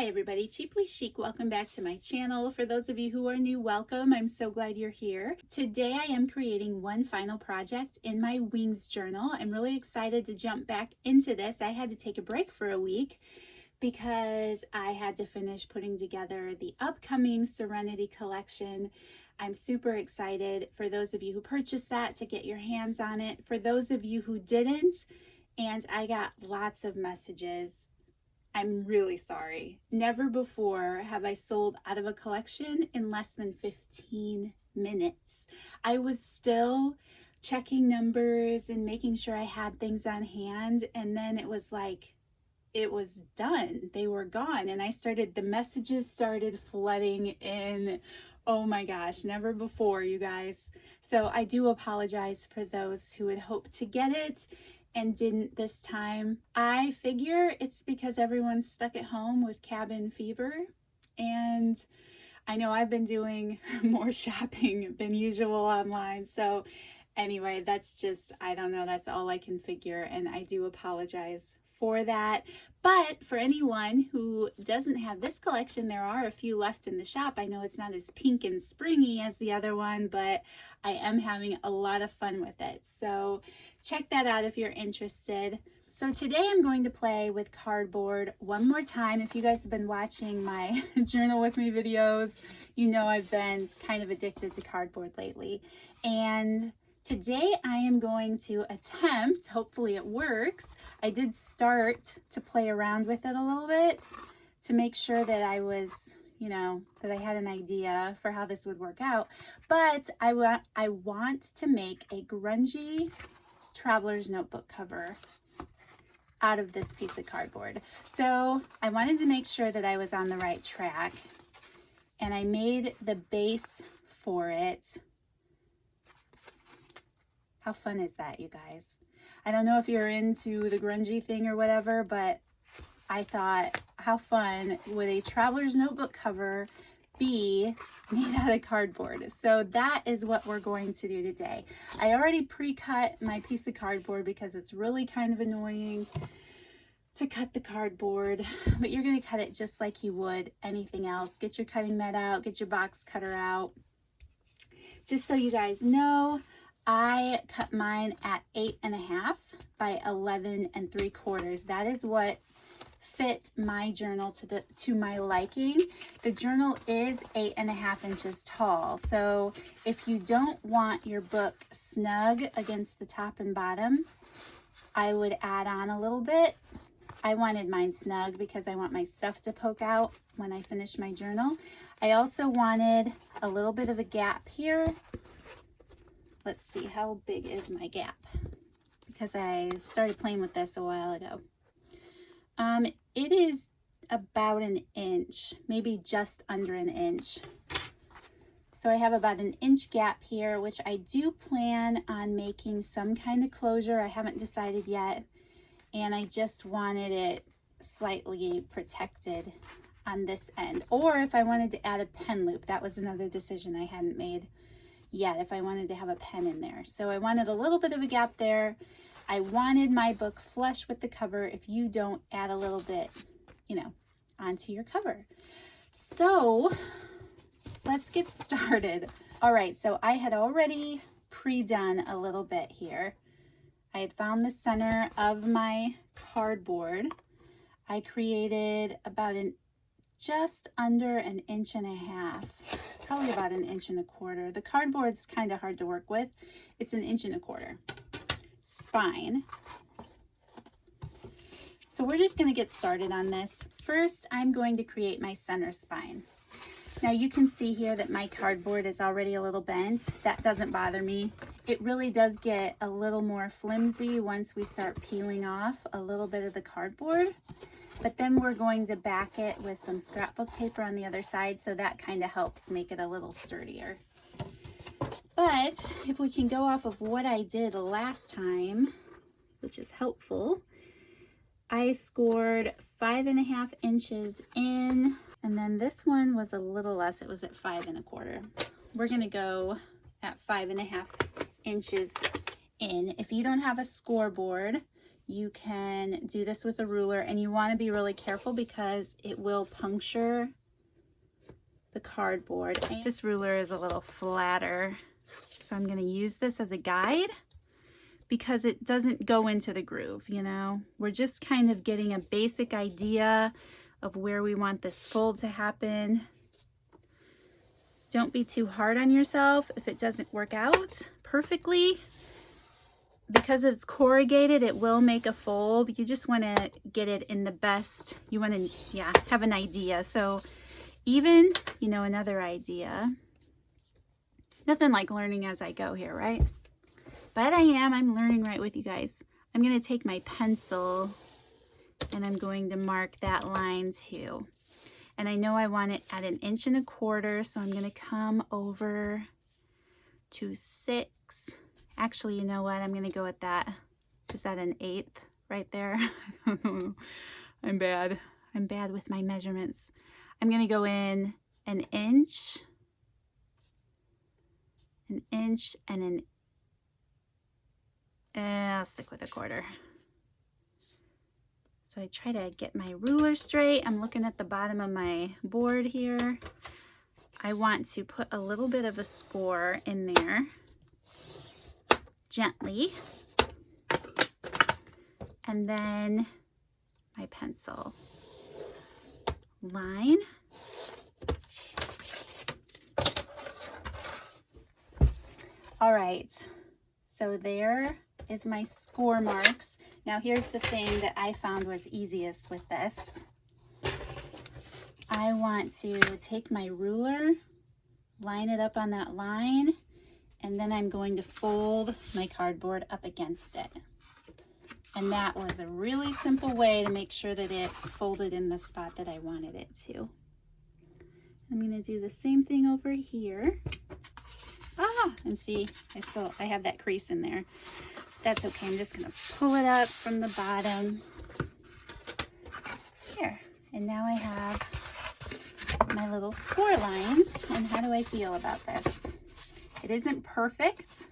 Hi everybody, Cheaply Chic. Welcome back to my channel. For those of you who are new, welcome. I'm so glad you're here. Today I am creating one final project in my wings journal. I'm really excited to jump back into this. I had to take a break for a week because I had to finish putting together the upcoming Serenity collection. I'm super excited for those of you who purchased that to get your hands on it. For those of you who didn't, and I got lots of messages, I'm really sorry. Never before have I sold out of a collection in less than 15 minutes. I was still checking numbers and making sure I had things on hand, and then it was like, it was done. They were gone, and the messages started flooding in. Oh my gosh, never before, you guys. So I do apologize for those who had hoped to get it and didn't this time. I figure it's because everyone's stuck at home with cabin fever, and I know I've been doing more shopping than usual online. So anyway, that's just, I don't know, that's all I can figure, and I do apologize for that. But for anyone who doesn't have this collection, there are a few left in the shop. I know it's not as pink and springy as the other one, but I am having a lot of fun with it. So check that out if you're interested. So today I'm going to play with cardboard one more time. If you guys have been watching my journal with me videos, you know I've been kind of addicted to cardboard lately. And today I am going to attempt, hopefully it works. I did start to play around with it a little bit to make sure that I was, that I had an idea for how this would work out. But I want to make a grungy traveler's notebook cover out of this piece of cardboard. So I wanted to make sure that I was on the right track, and I made the base for it. How fun is that, you guys? I don't know if you're into the grungy thing or whatever, but I thought, how fun would a traveler's notebook cover be made out of cardboard? So that is what we're going to do today. I already pre-cut my piece of cardboard because it's really kind of annoying to cut the cardboard, but you're going to cut it just like you would anything else. Get your cutting mat out, get your box cutter out. Just so you guys know, I cut mine at 8.5 by 11 3/4. That is what fit my journal to my liking. The journal is 8.5 inches tall. So if you don't want your book snug against the top and bottom, I would add on a little bit. I wanted mine snug because I want my stuff to poke out when I finish my journal. I also wanted a little bit of a gap here. Let's see, how big is my gap? Because I started playing with this a while ago. It is about an inch, maybe just under an inch. So I have about an inch gap here, which I do plan on making some kind of closure. I haven't decided yet, and I just wanted it slightly protected on this end. Or if I wanted to add a pen loop, that was another decision I hadn't made yet, if I wanted to have a pen in there. So I wanted a little bit of a gap there. I wanted my book flush with the cover. If you don't, add a little bit, onto your cover. So let's get started. All right, so I had already pre-done a little bit here. I had found the center of my cardboard. I created about just under 1.5 inches. Probably about 1.25 inches. The cardboard's kind of hard to work with. It's 1.25 inches. Spine. So we're just going to get started on this. First, I'm going to create my center spine. Now you can see here that my cardboard is already a little bent. That doesn't bother me. It really does get a little more flimsy once we start peeling off a little bit of the cardboard. But then we're going to back it with some scrapbook paper on the other side, so that kind of helps make it a little sturdier. But if we can go off of what I did last time, which is helpful, I scored 5.5 inches in, and then this one was a little less. It was at 5 1/4. We're going to go at 5.5 inches in. If you don't have a scoreboard, you can do this with a ruler, and you want to be really careful because it will puncture the cardboard. This ruler is a little flatter, so I'm going to use this as a guide because it doesn't go into the groove, you know. We're just kind of getting a basic idea of where we want this fold to happen. Don't be too hard on yourself if it doesn't work out perfectly. Because it's corrugated, it will make a fold. You just want to get it in the best, you want to, yeah, have an idea. So even, you know, another idea, nothing like learning as I go here, right? But I'm learning right with you guys. I'm going to take my pencil and I'm going to mark that line too. And I know I want it at 1.25 inches, so I'm going to come over to 6. Actually, you know what? I'm going to go with that. Is that 1/8 right there? I'm bad. I'm bad with my measurements. I'm going to go in 1 inch, 1 inch, and I'll stick with 1/4. So I try to get my ruler straight. I'm looking at the bottom of my board here. I want to put a little bit of a score in there, gently. And then my pencil line. All right, so there is my score marks. Now here's the thing that I found was easiest with this. I want to take my ruler, line it up on that line, and then I'm going to fold my cardboard up against it. And that was a really simple way to make sure that it folded in the spot that I wanted it to. I'm going to do the same thing over here. And see, I have that crease in there. That's okay. I'm just going to pull it up from the bottom. Here. And now I have my little score lines. And how do I feel about this? It isn't perfect.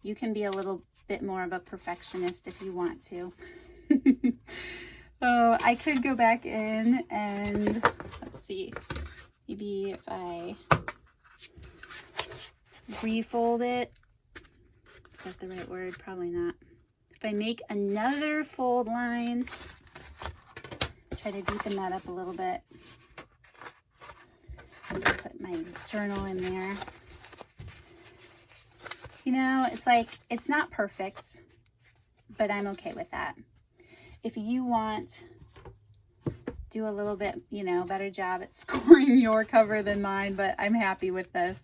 You can be a little bit more of a perfectionist if you want to. Oh, I could go back in and let's see. Maybe if I refold it. Is that the right word? Probably not. If I make another fold line, try to deepen that up a little bit. Let's put my journal in there. You know, it's like, it's not perfect, but I'm okay with that. If you want, do a little bit, you know, better job at scoring your cover than mine, but I'm happy with this.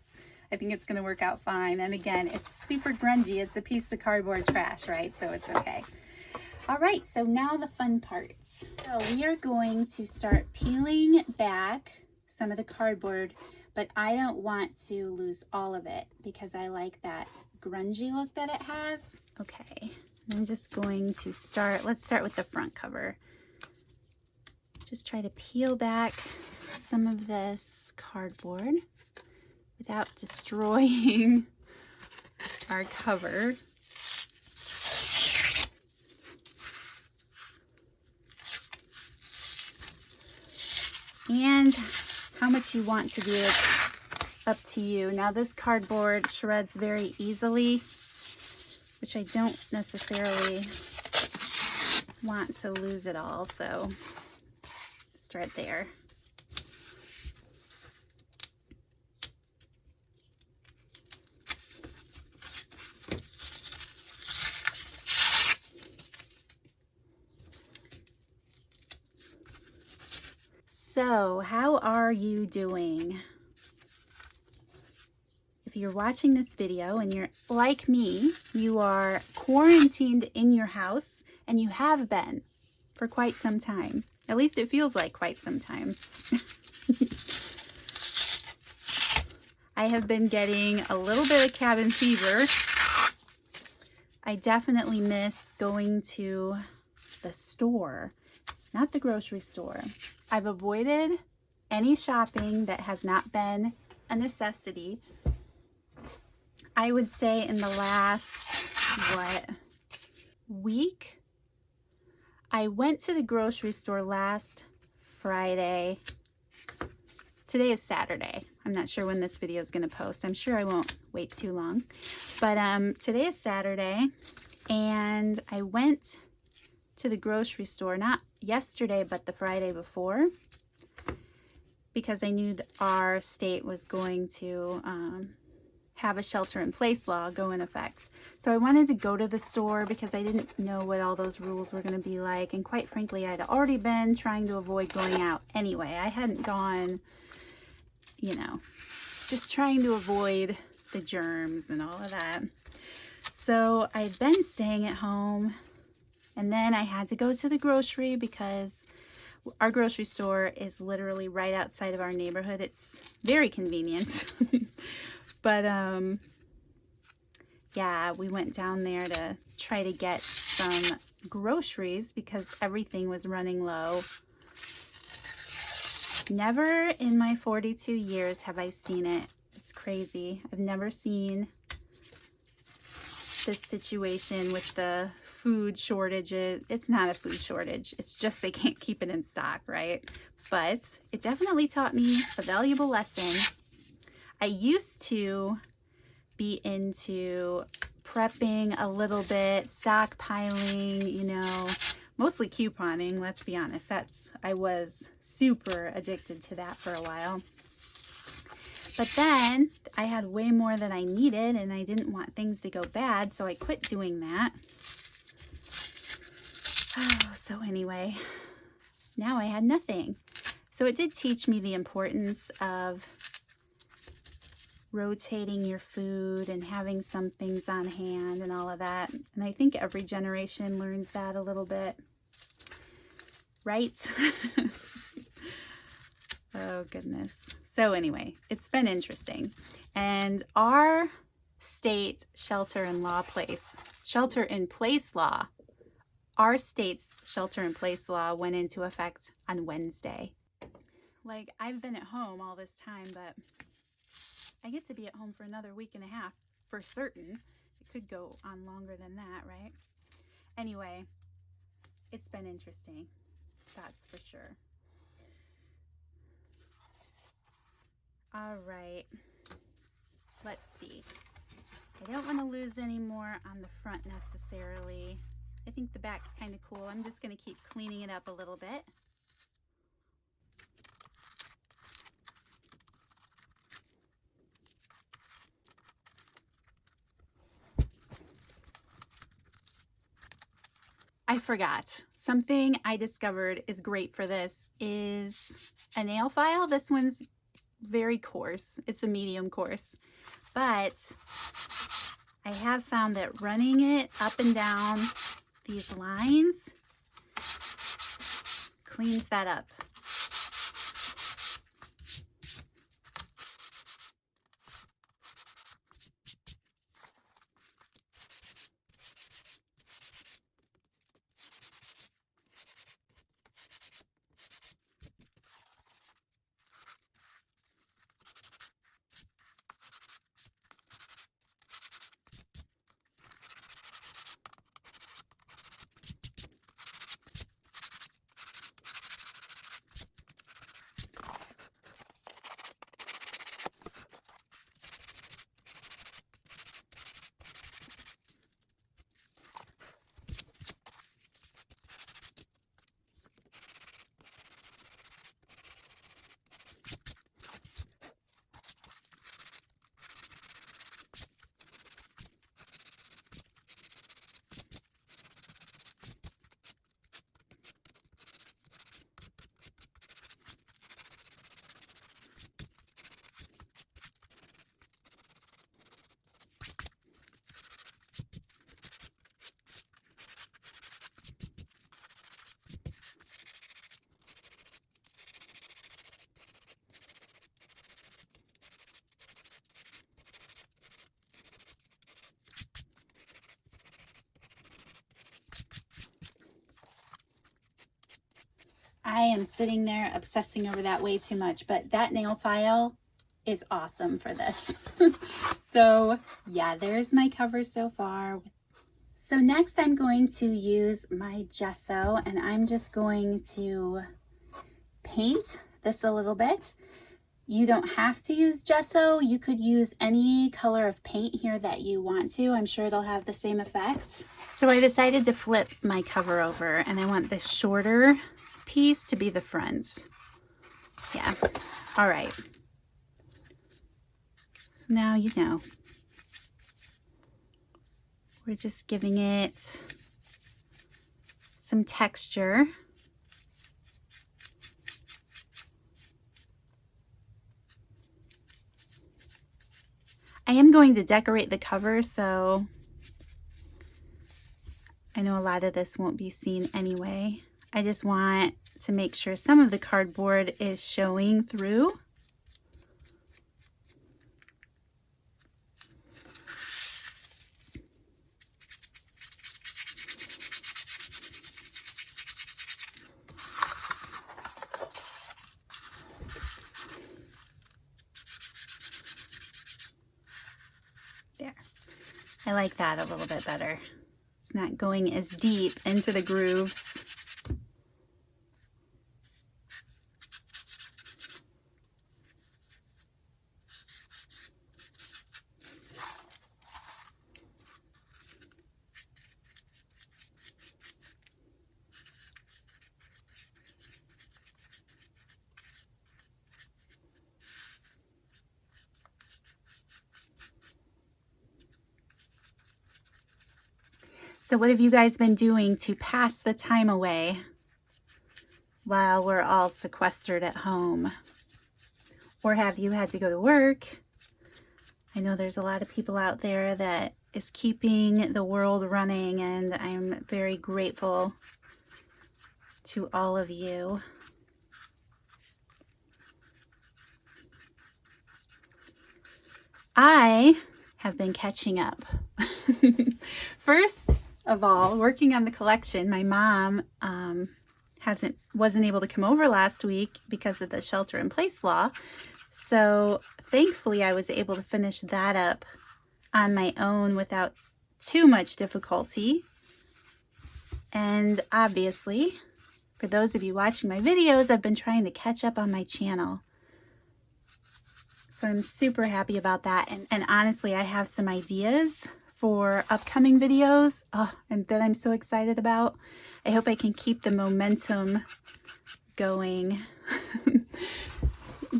I think it's going to work out fine. And again, it's super grungy. It's a piece of cardboard trash, right? So it's okay. All right, so now the fun parts. So we are going to start peeling back some of the cardboard, but I don't want to lose all of it because I like that grungy look that it has. Okay, I'm just going to start, let's start with the front cover. Just try to peel back some of this cardboard without destroying our cover. And how much you want to do it, up to you. Now this cardboard shreds very easily, which I don't necessarily want to lose it all, so just right there. So, how are you doing? If you're watching this video and you're like me, you are quarantined in your house, and you have been for quite some time. At least it feels like quite some time. I have been getting a little bit of cabin fever. I definitely miss going to the store, not the grocery store. I've avoided any shopping that has not been a necessity. I would say in the last, week, I went to the grocery store last Friday. Today is Saturday. I'm not sure when this video is going to post. I'm sure I won't wait too long. But today is Saturday, and I went to the grocery store, not yesterday, but the Friday before, because I knew that our state was going to have a shelter-in-place law go in effect. So I wanted to go to the store because I didn't know what all those rules were going to be like. And quite frankly, I'd already been trying to avoid going out anyway. I hadn't gone, you know, just trying to avoid the germs and all of that. So I'd been staying at home, and then I had to go to the grocery because our grocery store is literally right outside of our neighborhood. It's very convenient. But yeah, we went down there to try to get some groceries because everything was running low. Never in my 42 years have I seen it. It's crazy. I've never seen this situation with the food shortages. It's not a food shortage. It's just they can't keep it in stock, right? But it definitely taught me a valuable lesson. I used to be into prepping a little bit, stockpiling, you know, mostly couponing, let's be honest. I was super addicted to that for a while. But then I had way more than I needed, and I didn't want things to go bad, so I quit doing that. Oh, so anyway, now I had nothing. So it did teach me the importance of rotating your food and having some things on hand and all of that. And I think every generation learns that a little bit, right? Oh goodness. So anyway, it's been interesting. And our state shelter-in-place law, our state's shelter-in-place law went into effect on Wednesday. Like, I've been at home all this time, but I get to be at home for another week and a half for certain. It could go on longer than that, right? Anyway, it's been interesting. That's for sure. All right. Let's see. I don't want to lose any more on the front necessarily. I think the back's kind of cool. I'm just going to keep cleaning it up a little bit. I forgot. Something I discovered is great for this is a nail file. This one's very coarse. It's a medium coarse. But I have found that running it up and down these lines cleans that up. I am sitting there obsessing over that way too much, but that nail file is awesome for this. So yeah, there's my cover so far. So next I'm going to use my gesso, and I'm just going to paint this a little bit. You don't have to use gesso. You could use any color of paint here that you want to. I'm sure it'll have the same effect. So I decided to flip my cover over, and I want this shorter piece to be the front. Yeah, all right. Now you know. We're just giving it some texture. I am going to decorate the cover, so I know a lot of this won't be seen anyway. I just want to make sure some of the cardboard is showing through. There. I like that a little bit better. It's not going as deep into the grooves. So what have you guys been doing to pass the time away while we're all sequestered at home? Or have you had to go to work? I know there's a lot of people out there that is keeping the world running, and I'm very grateful to all of you. I have been catching up. First of all, working on the collection, my mom wasn't able to come over last week because of the shelter-in-place law. So thankfully, I was able to finish that up on my own without too much difficulty. And obviously, for those of you watching my videos, I've been trying to catch up on my channel. So I'm super happy about that. And honestly, I have some ideas for upcoming videos and that I'm so excited about. I hope I can keep the momentum going.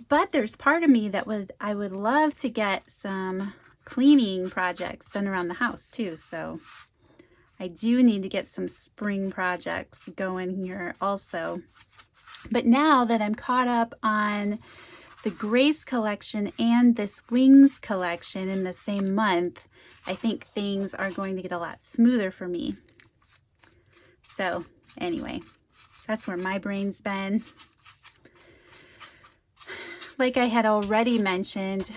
But there's part of me that I would love to get some cleaning projects done around the house too. So I do need to get some spring projects going here also. But now that I'm caught up on the Grace collection and this Wings collection in the same month, I think things are going to get a lot smoother for me. So anyway, that's where my brain's been. Like I had already mentioned,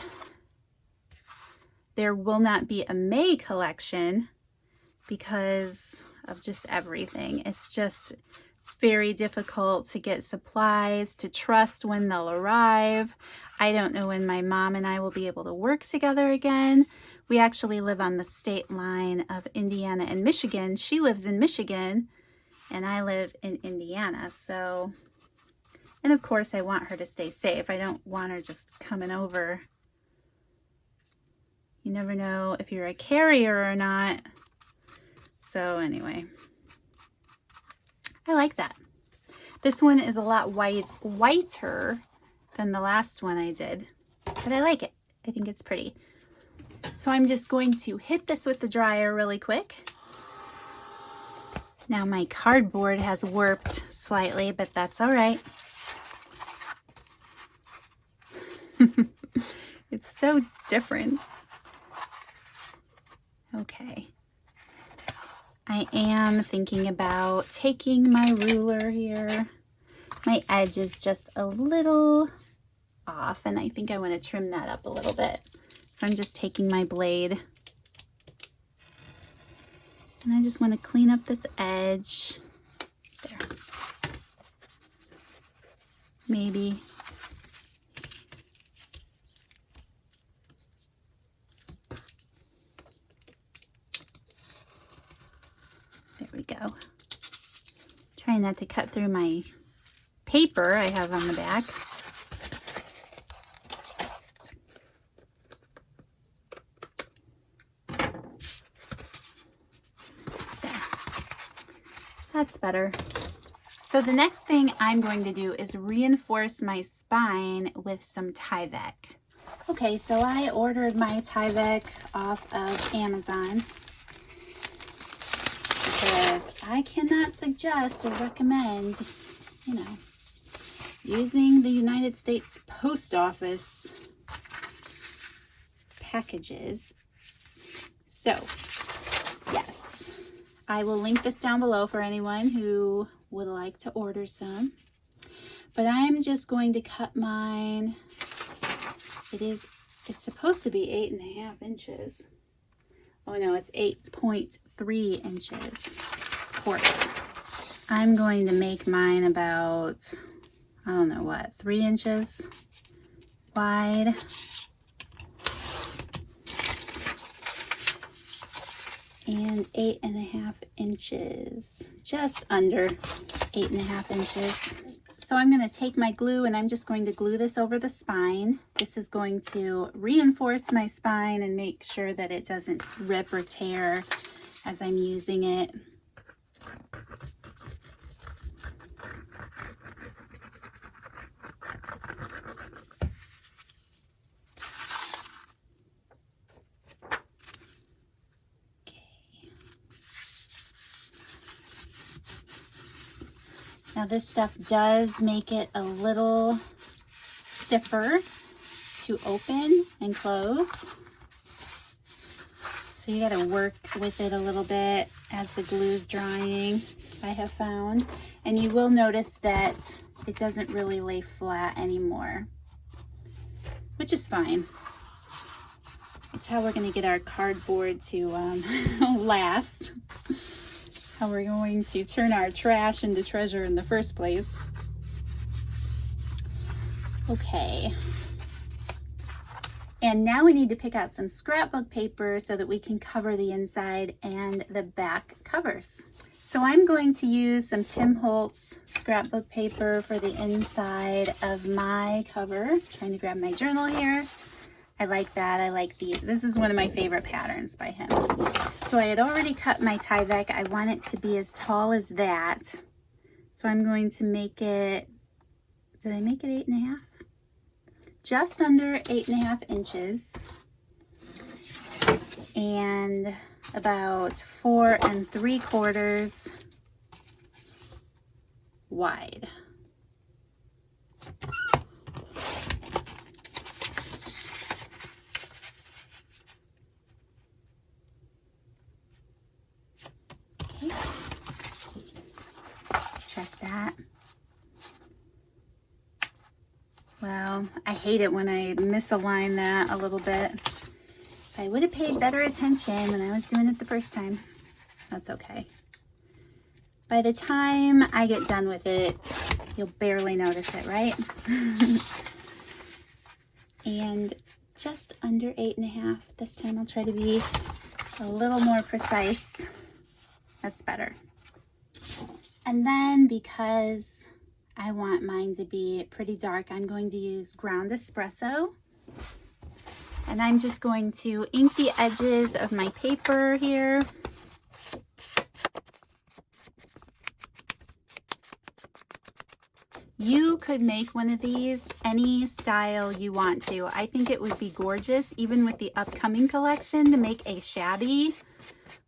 there will not be a May collection because of just everything. It's just very difficult to get supplies, to trust when they'll arrive. I don't know when my mom and I will be able to work together again. We actually live on the state line of Indiana and Michigan. She lives in Michigan and I live in Indiana. So, and of course I want her to stay safe. I don't want her just coming over. You never know if you're a carrier or not. So anyway, I like that. This one is a lot whiter than the last one I did, but I like it. I think it's pretty. So I'm just going to hit this with the dryer really quick. Now my cardboard has warped slightly, but that's all right. It's so different. Okay. I am thinking about taking my ruler here. My edge is just a little off, and I think I want to trim that up a little bit. So I'm just taking my blade, and I just want to clean up this edge. There. Maybe. Trying not to cut through my paper I have on the back. That's better. So the next thing I'm going to do is reinforce my spine with some Tyvek. Okay, so I ordered my Tyvek off of Amazon because I cannot suggest or recommend, you know, using the United States Post Office packages. So, yes, I will link this down below for anyone who would like to order some. But I'm just going to cut mine. It's supposed to be 8.5 inches. Oh no, it's 8.3 inches. Of course. I'm going to make mine about, I don't know what, 3 inches wide. And 8.5 inches, just under 8.5 inches. So I'm going to take my glue and I'm just going to glue this over the spine. This is going to reinforce my spine and make sure that it doesn't rip or tear as I'm using it. Now this stuff does make it a little stiffer to open and close. So you got to work with it a little bit as the glue's drying, I have found. And you will notice that it doesn't really lay flat anymore, which is fine. It's how we're going to get our cardboard to last. How we're going to turn our trash into treasure in the first place. Okay. And now we need to pick out some scrapbook paper so that we can cover the inside and the back covers. So I'm going to use some Tim Holtz scrapbook paper for the inside of my cover. Trying to grab my journal here. I like that. I like these. This is one of my favorite patterns by him. So I had already cut my Tyvek. I want it to be as tall as that. So I'm going to make it, did I make it 8.5? Just under 8.5 inches. And about 4 3/4 wide. Check that. Well, I hate it when I misalign that a little bit. If I would have paid better attention when I was doing it the first time, that's okay. By the time I get done with it, you'll barely notice it, right? And just under 8.5. This time I'll try to be a little more precise. That's better. And then because I want mine to be pretty dark, I'm going to use ground espresso. And I'm just going to ink the edges of my paper here. You could make one of these any style you want to. I think it would be gorgeous, even with the upcoming collection, to make a shabby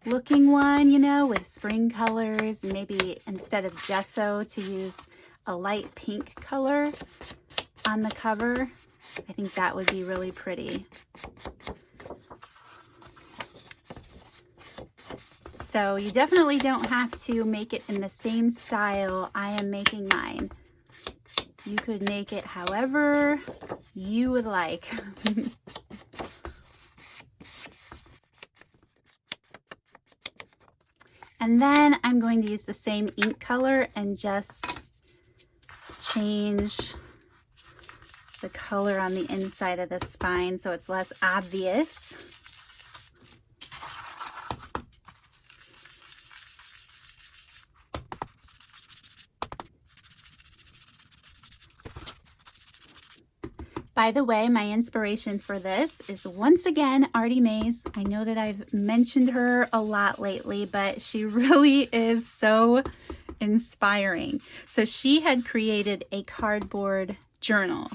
looking one, you know, with spring colors. Maybe instead of gesso to use a light pink color on the cover. I think that would be really pretty. So you definitely don't have to make it in the same style I am making mine. You could make it however you would like. And then I'm going to use the same ink color and just change the color on the inside of the spine so it's less obvious. By the way, my inspiration for this is once again Artie Mays. I know that I've mentioned her a lot lately, but she really is so inspiring. So she had created a cardboard journal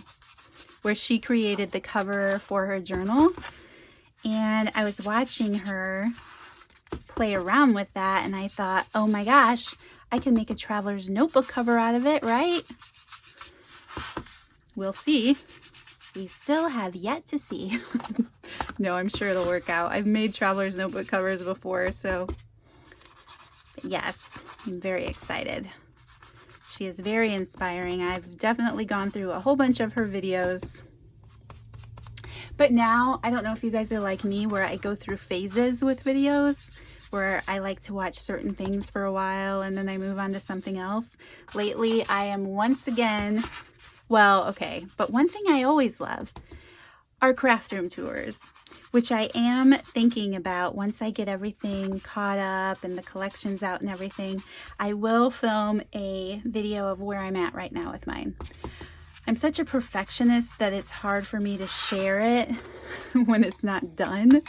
where she created the cover for her journal. And I was watching her play around with that and I thought, oh my gosh, I can make a traveler's notebook cover out of it, right? We'll see. We still have yet to see. No, I'm sure it'll work out. I've made traveler's notebook covers before, so yes, I'm very excited. She is very inspiring. I've definitely gone through a whole bunch of her videos. But now, I don't know if you guys are like me, where I go through phases with videos, where I like to watch certain things for a while and then I move on to something else. Lately, I am once again, well, okay, but one thing I always love are craft room tours, which I am thinking about once I get everything caught up and the collections out and everything. I will film a video of where I'm at right now with mine. I'm such a perfectionist that it's hard for me to share it when it's not done.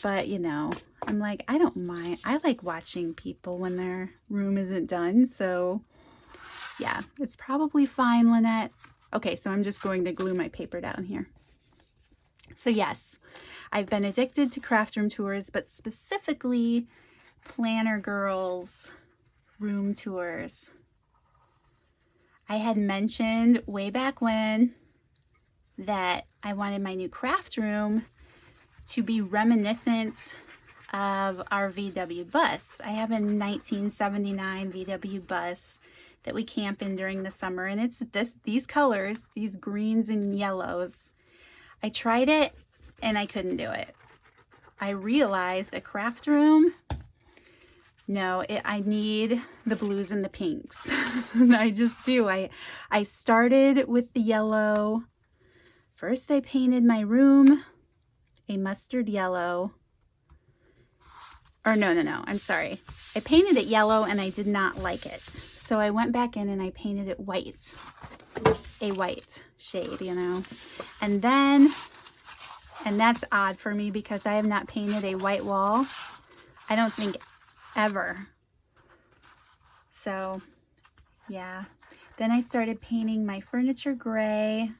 But, you know, I'm like, I don't mind. I like watching people when their room isn't done. So, yeah, it's probably fine, Lynette. Okay, so I'm just going to glue my paper down here. So, yes, I've been addicted to craft room tours, but specifically Planner Girls room tours. I had mentioned way back when that I wanted my new craft room to be reminiscent of our VW bus. I have a 1979 VW bus that we camp in during the summer, and it's these colors, these greens and yellows. I tried it and I couldn't do it. I realized a craft room, no, I need the blues and the pinks. I just do. I started with the yellow. First I painted my room a mustard yellow. Or no, I'm sorry. I painted it yellow and I did not like it. So I went back in and I painted it white. A white shade, you know. And then, and that's odd for me because I have not painted a white wall, I don't think ever. So, yeah. Then I started painting my furniture gray.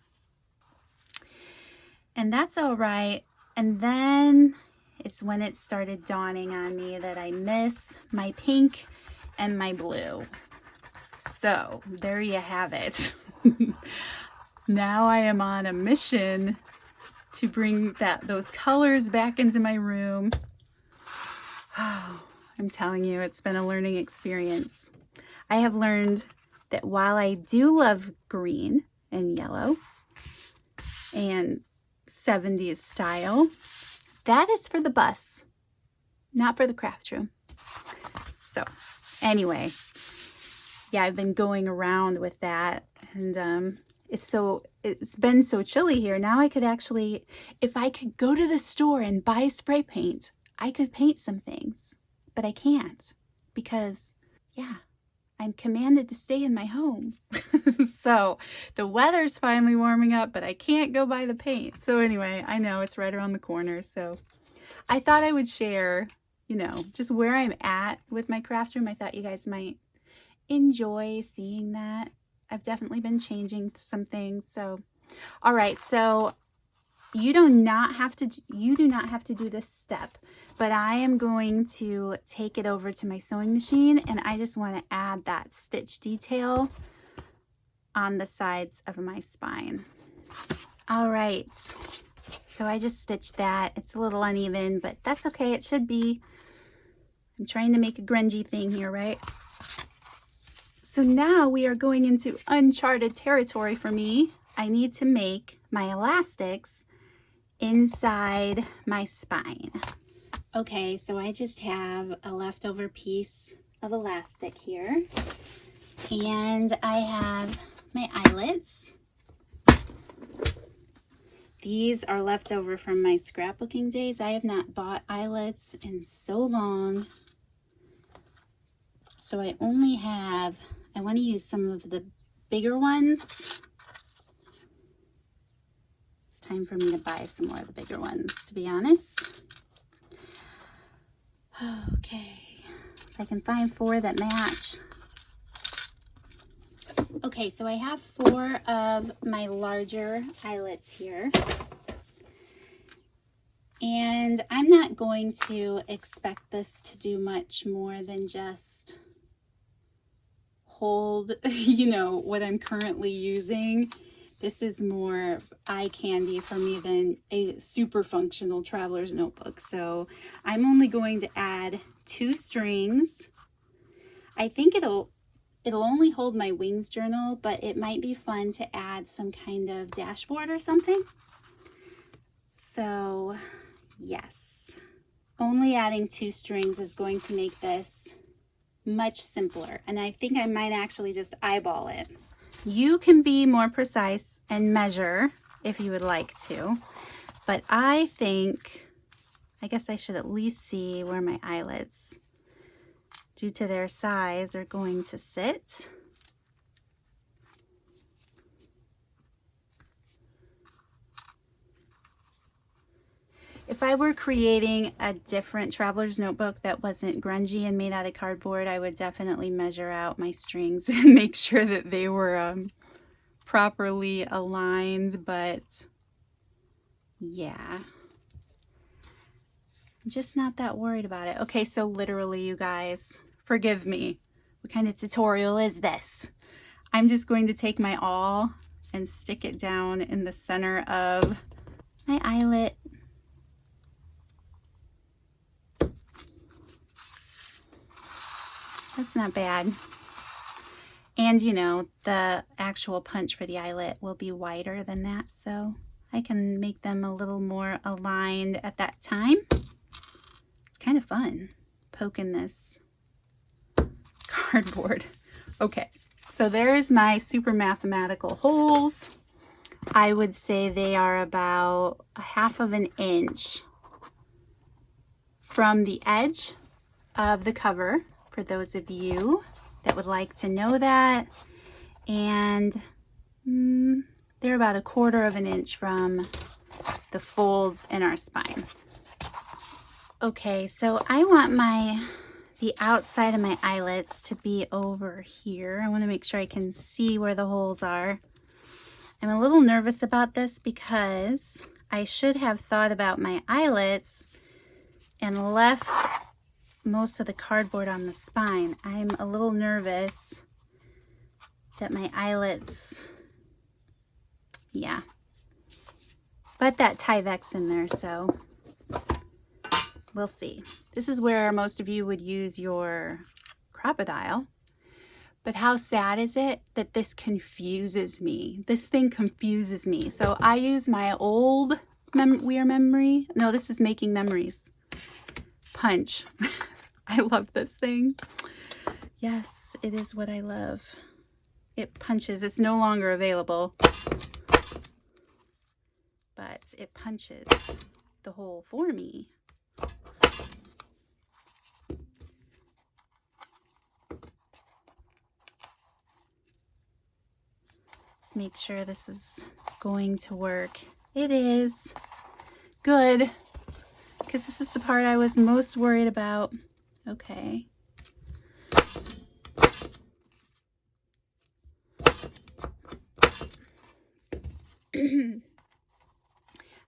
And that's all right. And then it's when it started dawning on me that I miss my pink and my blue. So, there you have it. Now I am on a mission to bring those colors back into my room. Oh, I'm telling you, it's been a learning experience. I have learned that while I do love green and yellow and 70s style, that is for the bus, not for the craft room. So anyway, yeah, I've been going around with that, and it's been so chilly here. Now I could actually, if I could go to the store and buy spray paint, I could paint some things, but I can't because, yeah, I'm commanded to stay in my home. So the weather's finally warming up, but I can't go buy the paint. So anyway, I know it's right around the corner. So I thought I would share, you know, just where I'm at with my craft room. I thought you guys might enjoy seeing that. I've definitely been changing some things. So, all right. So you do not have to do this step, but I am going to take it over to my sewing machine, and I just want to add that stitch detail on the sides of my spine. All right, so I just stitched that. It's a little uneven, but that's okay. It should be. I'm trying to make a grungy thing here, right? So now we are going into uncharted territory for me. I need to make my elastics inside my spine. Okay, so I just have a leftover piece of elastic here, and I have my eyelets. These are left over from my scrapbooking days. I have not bought eyelets in so long, so I only have, I want to use some of the bigger ones. time for me to buy some more of the bigger ones, to be honest. Okay, if I can find 4 that match. Okay, so I have 4 of my larger eyelets here. And I'm not going to expect this to do much more than just hold, you know, what I'm currently using. This is more eye candy for me than a super functional traveler's notebook. So I'm only going to add 2 strings. I think it'll only hold my wings journal, but it might be fun to add some kind of dashboard or something. So yes, only adding 2 strings is going to make this much simpler. And I think I might actually just eyeball it. You can be more precise and measure if you would like to, but I guess I should at least see where my eyelets, due to their size, are going to sit. If I were creating a different traveler's notebook that wasn't grungy and made out of cardboard, I would definitely measure out my strings and make sure that they were properly aligned, but yeah, I'm just not that worried about it. Okay, so literally, you guys, forgive me. What kind of tutorial is this? I'm just going to take my awl and stick it down in the center of my eyelet. That's not bad. And you know, the actual punch for the eyelet will be wider than that, so I can make them a little more aligned at that time. It's kind of fun poking this cardboard. Okay, so there's my super mathematical holes. I would say they are about 1/2 inch from the edge of the cover, for those of you that would like to know that. And they're about 1/4 inch from the folds in our spine. Okay, so I want the outside of my eyelets to be over here. I want to make sure I can see where the holes are. I'm a little nervous about this because I should have thought about my eyelets and left most of the cardboard on the spine. I'm a little nervous that my eyelets, yeah, but that Tyvek's in there, so we'll see. This is where most of you would use your crocodile, but how sad is it that this confuses me? This thing confuses me. So I use my old We're Memory. No, this is Making Memories punch. I love this thing. Yes, it is what I love. It punches. It's no longer available, but it punches the hole for me. Let's make sure this is going to work. It is. Good, because this is the part I was most worried about. Okay.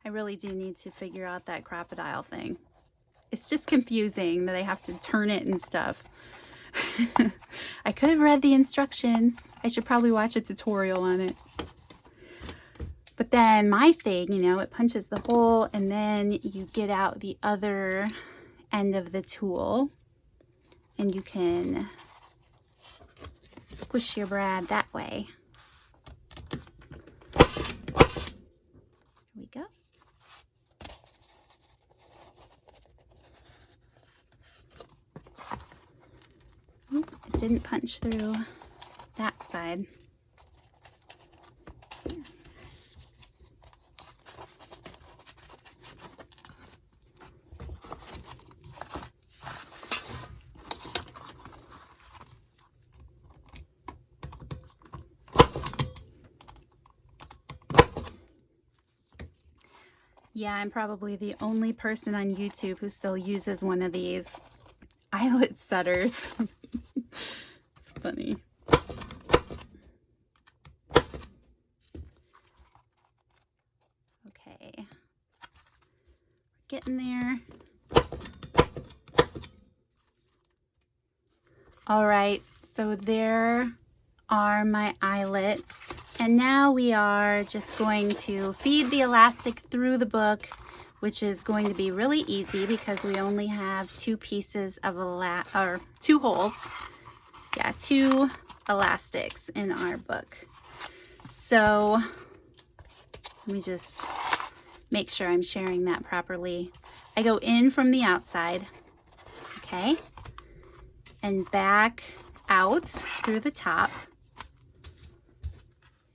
I really do need to figure out that crocodile thing. It's just confusing that I have to turn it and stuff. I could have read the instructions. I should probably watch a tutorial on it. But then my thing, you know, it punches the hole and then you get out the other end of the tool and you can squish your brad that way. Here we go. Oop, it didn't punch through that side. Yeah, I'm probably the only person on YouTube who still uses one of these eyelet setters. It's funny. Okay, getting there. All right, so there are my eyelets. And now we are just going to feed the elastic through the book, which is going to be really easy because we only have two pieces of two holes. Yeah, two elastics in our book. So let me just make sure I'm sharing that properly. I go in from the outside, okay, and back out through the top.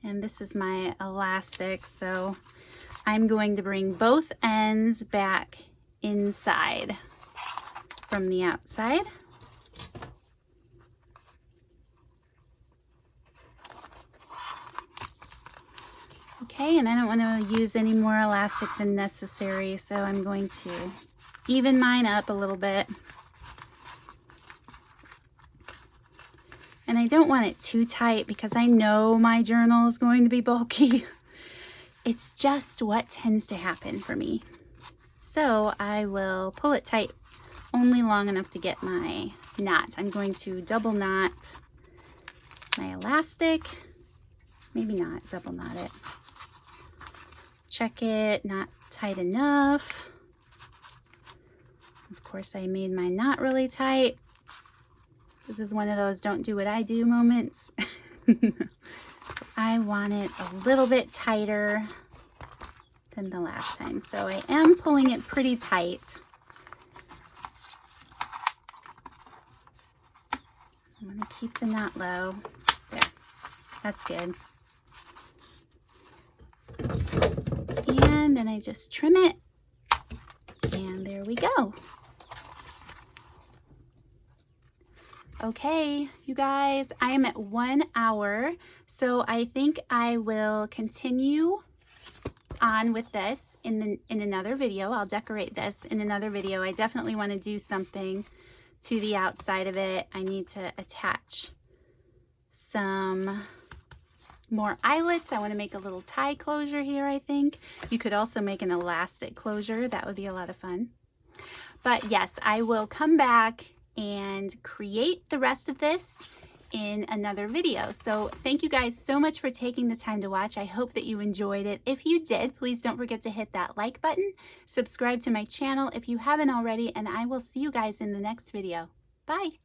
And this is my elastic, so I'm going to bring both ends back inside from the outside. Okay, and I don't want to use any more elastic than necessary, so I'm going to even mine up a little bit. And I don't want it too tight because I know my journal is going to be bulky. It's just what tends to happen for me. So I will pull it tight only long enough to get my knot. I'm going to double knot my elastic. Maybe not double knot it. Check it, not tight enough. Of course, I made my knot really tight. This is one of those don't do what I do moments. I want it a little bit tighter than the last time. So I am pulling it pretty tight. I'm going to keep the knot low. There, that's good. And then I just trim it. And there we go. Okay, you guys, I am at 1 hour, so I think I will continue on with this in another video. I'll decorate this in another video. I definitely want to do something to the outside of it. I need to attach some more eyelets. I want to make a little tie closure here, I think. You could also make an elastic closure. That would be a lot of fun. But yes, I will come back and create the rest of this in another video. So thank you guys so much for taking the time to watch. I hope that you enjoyed it. If you did, please don't forget to hit that like button, subscribe to my channel if you haven't already, and I will see you guys in the next video. Bye.